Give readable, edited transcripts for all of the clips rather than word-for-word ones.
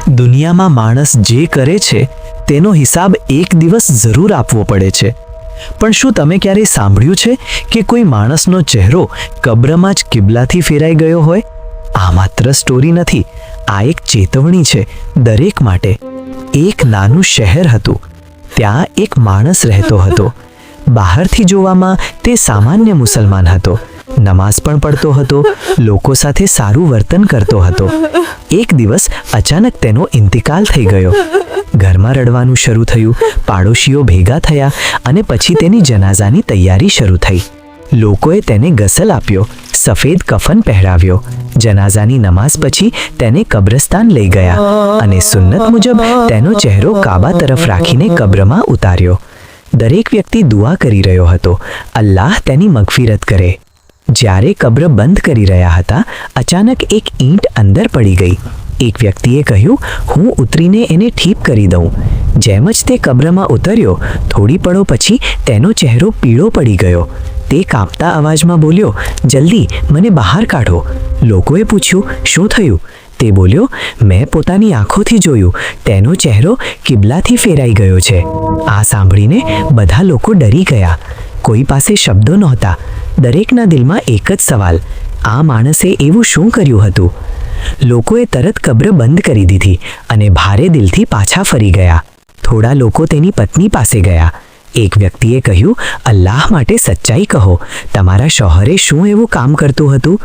દુનિયામાં માણસ જે કરે છે તેનો હિસાબ એક દિવસ જરૂર આપવો પડે છે. પણ શું તમે ક્યારેય સાંભળ્યું છે કે કોઈ માણસનો ચહેરો કબ્રમાં જ કિબલાથી ફેરાઈ ગયો હોય? આ માત્ર સ્ટોરી નથી, આ એક ચેતવણી છે દરેક માટે. એક નાનું શહેર હતું. ત્યાં એક માણસ રહેતો હતો. બહારથી જોવામાં તે સામાન્ય મુસલમાન હતો. નમાઝ પણ પડતો હતો, લોકો સાથે સારું વર્તન કરતો હતો. એક દિવસ અચાનક તેનો ઇન્તિકાલ થઈ ગયો. ઘરમાં રડવાનું શરૂ થયું, પાડોશીઓ ભેગા થયા અને પછી તેની જનાઝાની તૈયારી શરૂ થઈ. લોકોએ તેને ગસલ આપ્યો, સફેદ કફન પહેરાવ્યો. જનાઝાની નમાઝ પછી તેને કબ્રસ્તાન લઈ ગયા અને સુન્નત મુજબ તેનો ચહેરો કાબા તરફ રાખીને કબ્રમાં ઉતાર્યો. દરેક વ્યક્તિ દુઆ કરી રહ્યો હતો, અલ્લાહ તેની મગફિરત કરે. જ્યારે કબ્ર બંધ કરી રહ્યા હતા, અચાનક એક ઈંટ અંદર પડી ગઈ. એક વ્યક્તિએ કહ્યું, હું ઉતરીને એને ઠીક કરી દઉં. જેમ જ તે કબ્રમાં ઉતર્યો, થોડી પળો પછી તેનો ચહેરો પીળો પડી ગયો. તે કાંપતા અવાજમાં બોલ્યો, જલ્દી મને બહાર કાઢો. લોકોએ પૂછ્યું, શું થયું? તે બોલ્યો, મેં પોતાની આંખોથી જોયું, તેનો ચહેરો કિબલાથી ફેરાઈ ગયો છે. આ સાંભળીને બધા લોકો ડરી ગયા. કોઈ પાસે શબ્દો નહોતા. દરેકના દિલમાં એક જ સવાલ, આ માણસે એવું શું કર્યું હતું? લોકોએ તરત કબ્ર બંધ કરી દીધી અને ભારે દિલથી પાછા ફરી ગયા. થોડા લોકો તેની પત્ની પાસે ગયા. એક વ્યક્તિએ કહ્યું, અલ્લાહ માટે સચ્ચાઈ કહો, તમારા શોહરે શું એવું કામ કરતું હતું?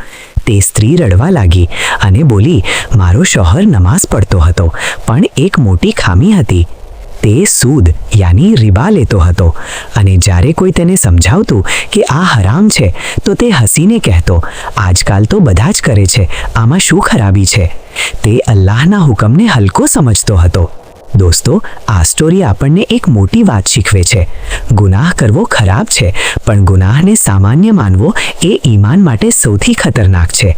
તે સ્ત્રી રડવા લાગી અને બોલી, મારો શોહર નમાઝ પડતો હતો, પણ એક મોટી ખામી હતી. તે સૂદ યાની રિબા લેતો હતો અને જ્યારે કોઈ તેને સમજાવતું કે આ હરામ છે તો તે હસીને કહેતો, આજકાલ તો બધા જ કરે છે, આમાં શું ખરાબી છે? તે અલ્લાહના હુકમને હલકો સમજતો હતો. દોસ્તો, આ સ્ટોરી આપણને એક મોટી વાત શીખવે છે. ગુનાહ કરવો ખરાબ છે, પણ ગુનાહને સામાન્ય માનવો એ ઈમાન માટે સૌથી ખતરનાક છે.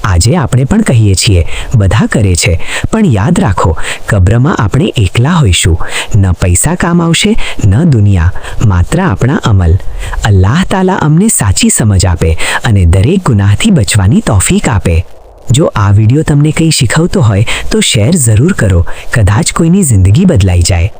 આજે આપણે પણ કહીએ છીએ, બધા કરે છે, પણ યાદ રાખો, કબ્રમાં આપણે એકલા હોઈશું. ન પૈસા કામ આવશે, ન દુનિયા, માત્ર આપણા અમલ. અલ્લાહ તાલા અમને સાચી સમજ આપે અને દરેક ગુનાહથી બચવાની તૌફીક આપે. જો આ વિડીયો તમને કંઈ શીખવતો હોય તો શેર જરૂર કરો, કદાચ કોઈની જિંદગી બદલાઈ જાય.